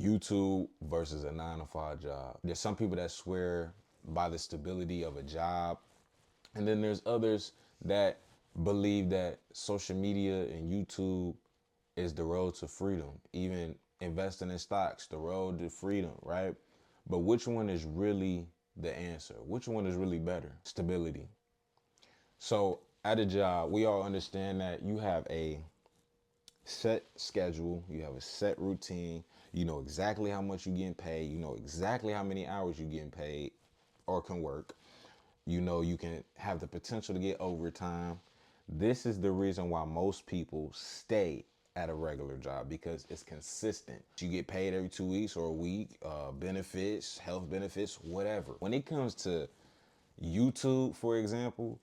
YouTube versus a 9 to 5 job. There's some people that swear by the stability of a job, and then there's others that believe that social media and YouTube is the road to freedom. Even investing in stocks, the road to freedom, right? But which one is really the answer? Which one is really better? Stability. So at a job, we all understand that you have a set schedule, you have a set routine, you know exactly how much you're getting paid, you know exactly how many hours you're getting paid or can work. You know you can have the potential to get overtime. This is the reason why most people stay at a regular job, because it's consistent. You get paid every 2 weeks or a week, benefits, health benefits, whatever. When it comes to YouTube, for example,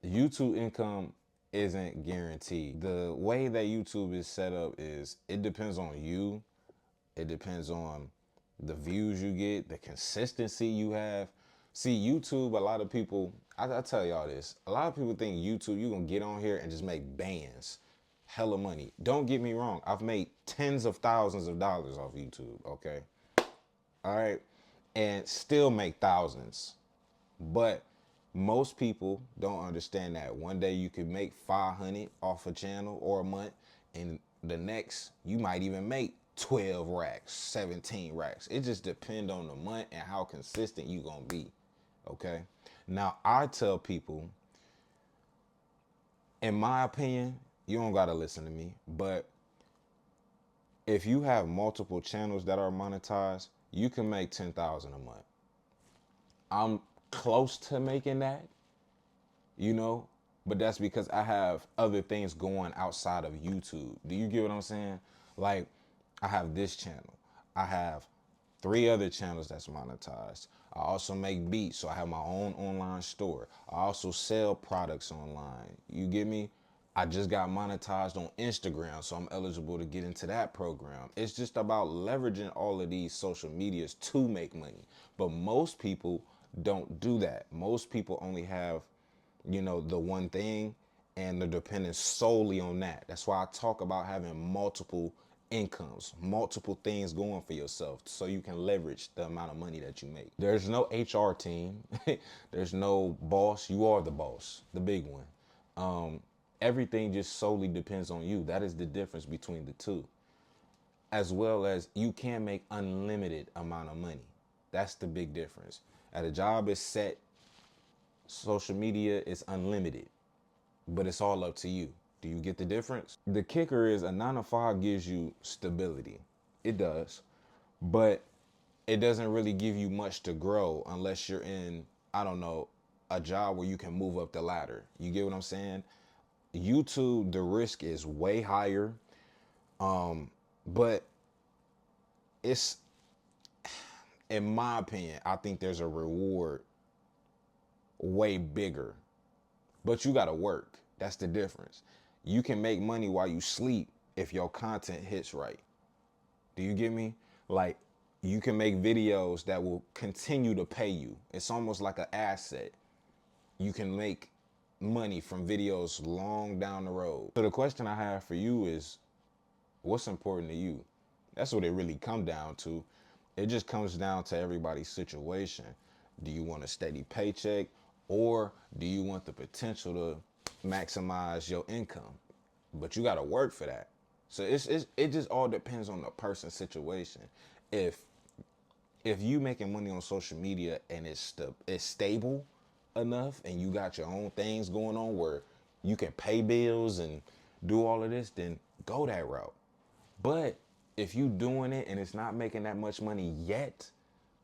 YouTube income isn't guaranteed. The way that YouTube is set up is it depends on you. It depends on the views you get, the consistency you have. See, YouTube, a lot of people, I tell y'all this, a lot of people think YouTube, you're going to get on here and just make bands, hella money. Don't get me wrong. I've made tens of thousands of dollars off YouTube, okay? All right? And still make thousands. But most people don't understand that one day you could make 500 off a channel or a month, and the next you might even make 12 racks, 17 racks. It just depends on the month and how consistent you gonna be. Okay. Now I tell people, in my opinion, you don't gotta listen to me, but if you have multiple channels that are monetized, you can make 10,000 a month. I'm close to making that, you know, but that's because I have other things going outside of YouTube. Do you get what I'm saying? Like, I have this channel. I have 3 other channels that's monetized. I also make beats, so I have my own online store. I also sell products online. You get me? I just got monetized on Instagram, so I'm eligible to get into that program. It's just about leveraging all of these social medias to make money. But most people don't do that. Most people only have, you know, the one thing, and they're dependent solely on that. That's why I talk about having multiple incomes, multiple things going for yourself, so you can leverage the amount of money that you make. There's no HR team. There's no boss. You are the boss, the big one. Everything just solely depends on you. That is the difference between the two. As well as you can make unlimited amount of money. That's the big difference. At a job is set, social media is unlimited, but it's all up to you. Do you get the difference? The kicker is a 9 to 5 gives you stability. It does, but it doesn't really give you much to grow unless you're in, I don't know, a job where you can move up the ladder. You get what I'm saying? YouTube, the risk is way higher, but it's, in my opinion, I think there's a reward way bigger, but you gotta work. That's the difference. You can make money while you sleep if your content hits right. Do you get me? Like, you can make videos that will continue to pay you. It's almost like an asset. You can make money from videos long down the road. So the question I have for you is, what's important to you? That's what it really comes down to. It just comes down to everybody's situation. Do you want a steady paycheck, or do you want the potential to maximize your income? But you got to work for that. So it just all depends on the person's situation. If you making money on social media and it's stable enough, and you got your own things going on where you can pay bills and do all of this, then go that route. But if you doing it and it's not making that much money yet,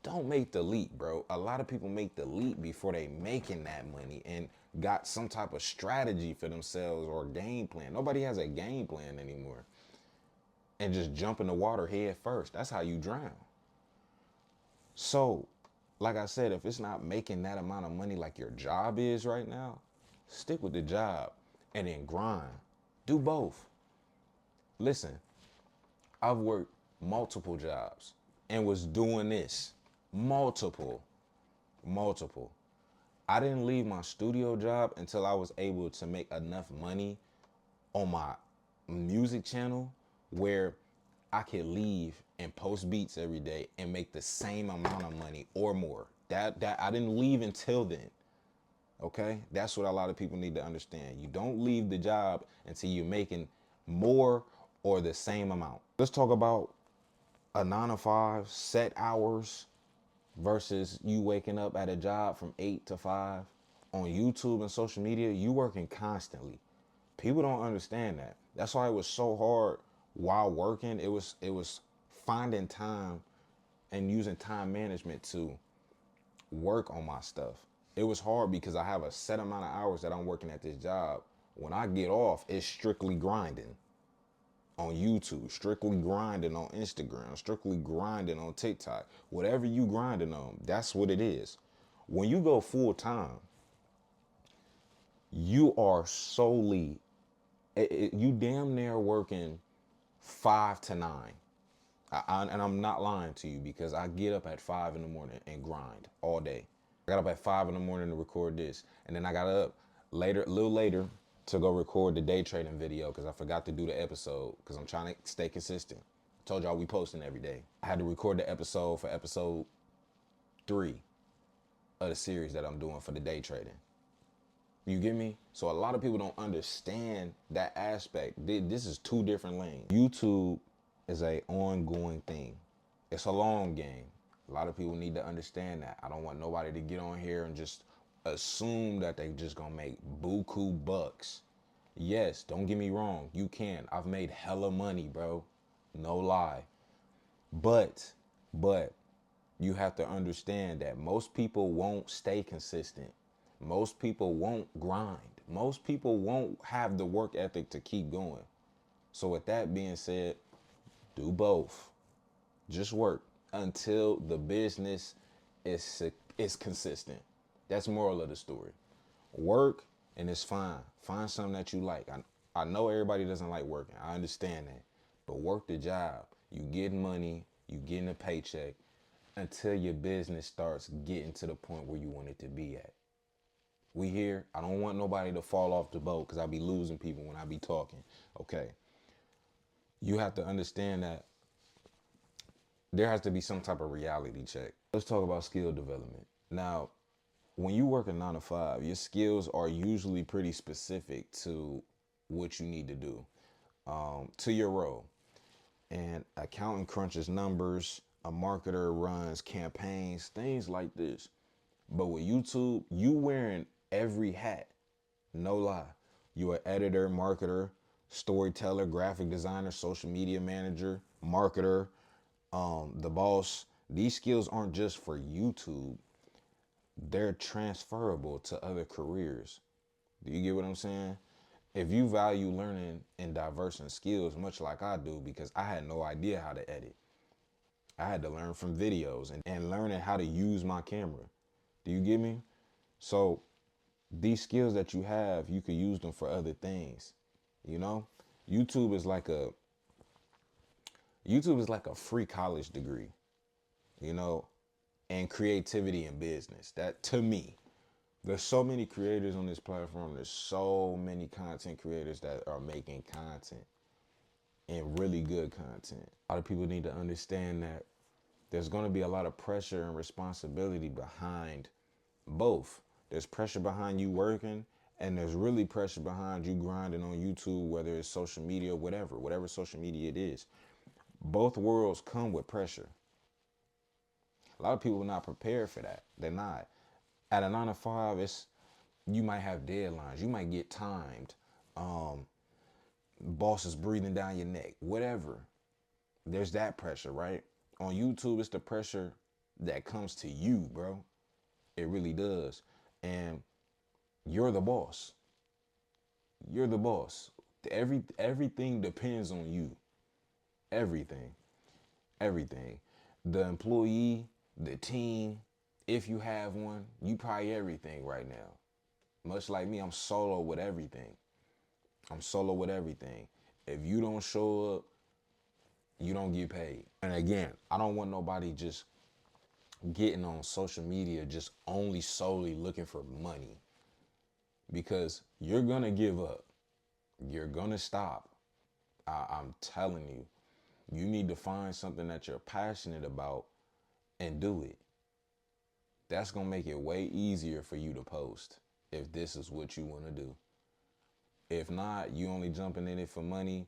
don't make the leap, bro. A lot of people make the leap before they making that money and got some type of strategy for themselves or game plan. Nobody has a game plan anymore. And just jump in the water head first. That's how you drown. So, like I said, if it's not making that amount of money like your job is right now, stick with the job and then grind. Do both. Listen, I've worked multiple jobs and was doing this. Multiple. I didn't leave my studio job until I was able to make enough money on my music channel where I could leave and post beats every day and make the same amount of money or more. That I didn't leave until then. Okay? That's what a lot of people need to understand. You don't leave the job until you're making more or the same amount. Let's talk about a 9 to 5, set hours versus you waking up at a job from 8 to 5. On YouTube and social media, you working constantly. People don't understand that. That's why it was so hard while working. It was finding time and using time management to work on my stuff. It was hard because I have a set amount of hours that I'm working at this job. When I get off, it's strictly grinding on YouTube, strictly grinding on Instagram, strictly grinding on TikTok. Whatever you grinding on, that's what it is. When you go full time, you are solely, you damn near working 5 to 9. And I'm not lying to you because I get up at 5 in the morning and grind all day. I got up at 5 in the morning to record this. And then I got up later, a little later, to go record the day trading video because I forgot to do the episode because I'm trying to stay consistent. I told y'all we posting every day. I had to record the episode for episode 3 of the series that I'm doing for the day trading. You get me? So a lot of people don't understand that aspect. This is 2 different lanes. YouTube is a ongoing thing. It's a long game. A lot of people need to understand that. I don't want nobody to get on here and just assume that they just gonna make buku bucks. Yes, don't get me wrong. You can. I've made hella money, bro. No lie. But you have to understand that most people won't stay consistent. Most people won't grind. Most people won't have the work ethic to keep going. So with that being said, do both. Just work until the business is consistent. That's the moral of the story. Work and it's fine. Find something that you like. I know everybody doesn't like working. I understand that. But work the job. You getting money, you getting a paycheck until your business starts getting to the point where you want it to be at. We here. I don't want nobody to fall off the boat because I be losing people when I be talking. Okay. You have to understand that there has to be some type of reality check. Let's talk about skill development. Now, when you work a 9 to 5, your skills are usually pretty specific to what you need to do, to your role. And accountant crunches numbers, a marketer runs campaigns, things like this. But with YouTube, you wearing every hat. No lie. You're an editor, marketer, storyteller, graphic designer, social media manager, marketer, the boss. These skills aren't just for YouTube. They're transferable to other careers. Do you get what I'm saying? If you value learning and diverse in skills, much like I do, because I had no idea how to edit. I had to learn from videos and learning how to use my camera. Do you get me? So these skills that you have, you could use them for other things. You know, YouTube is like a free college degree, you know, and creativity and business. That, to me, there's so many creators on this platform. There's so many content creators that are making content and really good content. A lot of people need to understand that there's going to be a lot of pressure and responsibility behind both. There's pressure behind you working, and there's really pressure behind you grinding on YouTube, whether it's social media, whatever social media it is. Both worlds come with pressure. A lot of people are not prepared for that. They're not. At a 9 to 5, you might have deadlines. You might get timed. Boss is breathing down your neck. Whatever. There's that pressure, right? On YouTube, it's the pressure that comes to you, bro. It really does. And you're the boss. You're the boss. Everything depends on you. Everything. The employee, the team, if you have one, you probably everything right now. Much like me, I'm solo with everything. If you don't show up, you don't get paid. And again, I don't want nobody just getting on social media just only solely looking for money, because you're gonna give up. You're gonna stop. I'm telling you. You need to find something that you're passionate about and do it. That's going to make it way easier for you to post if this is what you want to do. If not, you only jumping in it for money,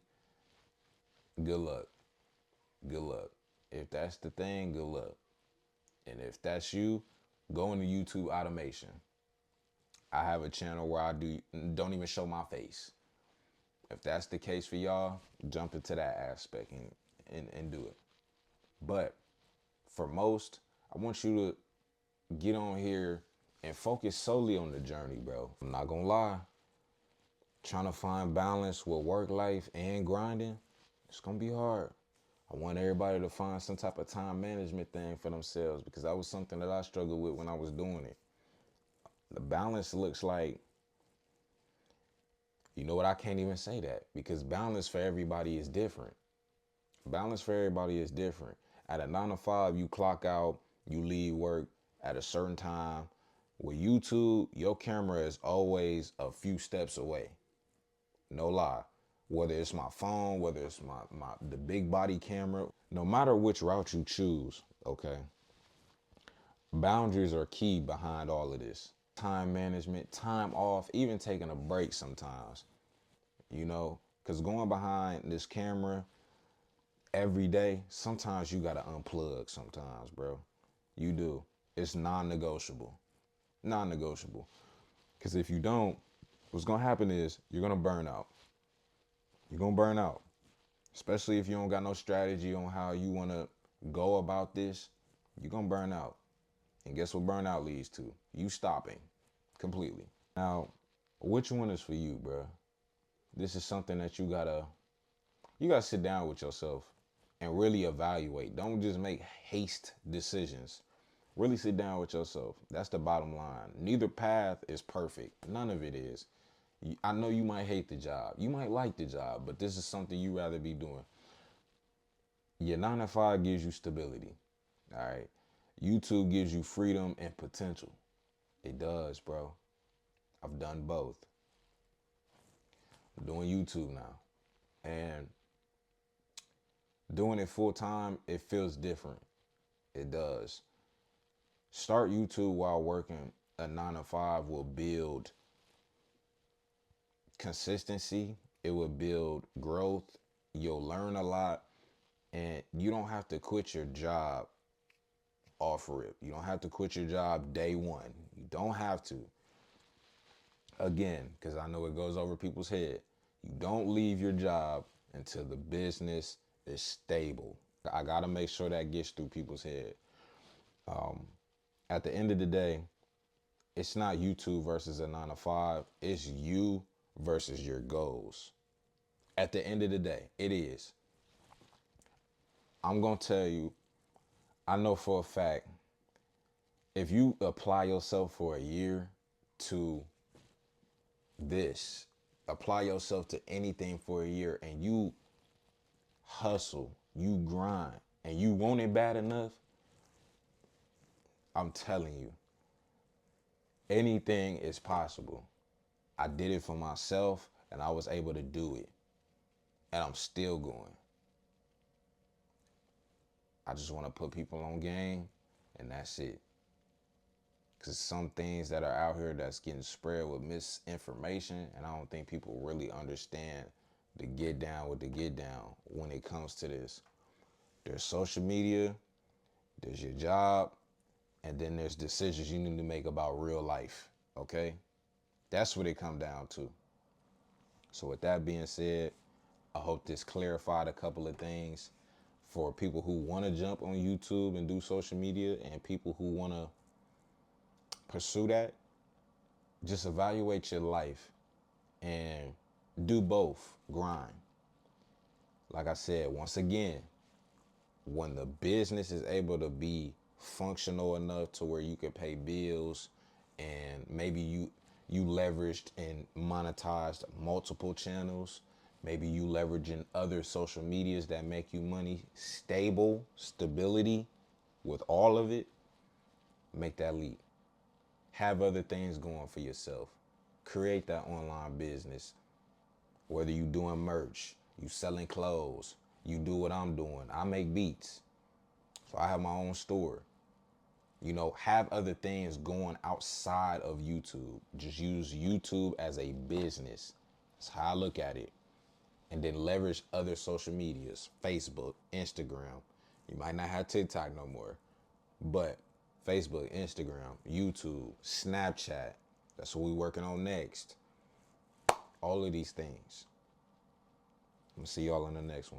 good luck. Good luck. If that's the thing, good luck. And if that's you, go into YouTube automation. I have a channel where I don't even show my face. If that's the case for y'all, jump into that aspect and do it. But for most, I want you to get on here and focus solely on the journey, bro. I'm not gonna lie. Trying to find balance with work life and grinding, it's gonna be hard. I want everybody to find some type of time management thing for themselves, because that was something that I struggled with when I was doing it. The balance looks like, you know what, I can't even say that, because balance for everybody is different. Balance for everybody is different. At a 9 to 5, you clock out, you leave work at a certain time. With YouTube, your camera is always a few steps away. No lie. Whether it's my phone, whether it's the big body camera, no matter which route you choose, okay? Boundaries are key behind all of this. Time management, time off, even taking a break sometimes, you know? Because going behind this camera every day, sometimes you got to unplug sometimes, bro. You do. It's non-negotiable. Non-negotiable. Because if you don't, what's going to happen is you're going to burn out. You're going to burn out. Especially if you don't got no strategy on how you want to go about this, you're going to burn out. And guess what burnout leads to? You stopping completely. Now, which one is for you, bro? This is something that you gotta sit down with yourself and really evaluate. Don't just make haste decisions. Really sit down with yourself. That's the bottom line. Neither path is perfect. None of it is. I know you might hate the job. You might like the job, but this is something you rather be doing. Your 9 to 5 gives you stability. All right. YouTube gives you freedom and potential. It does, bro. I've done both. I'm doing YouTube now. And doing it full time, it feels different. It does. Start YouTube while working a 9 to 5 will build consistency. It will build growth. You'll learn a lot. And you don't have to quit your job off rip. You don't have to quit your job day one. You don't have to. Again, because I know it goes over people's head. You don't leave your job until the business is stable. I got to make sure that gets through people's head. At the end of the day, it's not YouTube versus a 9 to 5. It's you versus your goals. At the end of the day, it is. I'm going to tell you, I know for a fact, if you apply yourself for a year to this, apply yourself to anything for a year, and you hustle, you grind, and you want it bad enough, I'm telling you, anything is possible. I did it for myself, and I was able to do it. And I'm still going. I just want to put people on game, and that's it. Because some things that are out here that's getting spread with misinformation, and I don't think people really understand the get down with the get down when it comes to this. There's social media, there's your job, and then there's decisions you need to make about real life, okay? That's what it comes down to. So with that being said, I hope this clarified a couple of things for people who want to jump on YouTube and do social media, and people who want to pursue that. Just evaluate your life and do both. Grind. Like I said, once again, when the business is able to be functional enough to where you can pay bills, and maybe you leveraged and monetized multiple channels, maybe you leveraging other social medias that make you money, stability with all of it, make that leap. Have other things going for yourself. Create that online business. Whether you doing merch, you selling clothes, You do what I'm doing. I make beats. So I have my own store. You know, have other things going outside of YouTube. Just use YouTube as a business. That's how I look at it. And then leverage other social medias, Facebook, Instagram. You might not have TikTok no more, but Facebook, Instagram, YouTube, Snapchat. That's what we're working on next. All of these things. I'm gonna see y'all in the next one.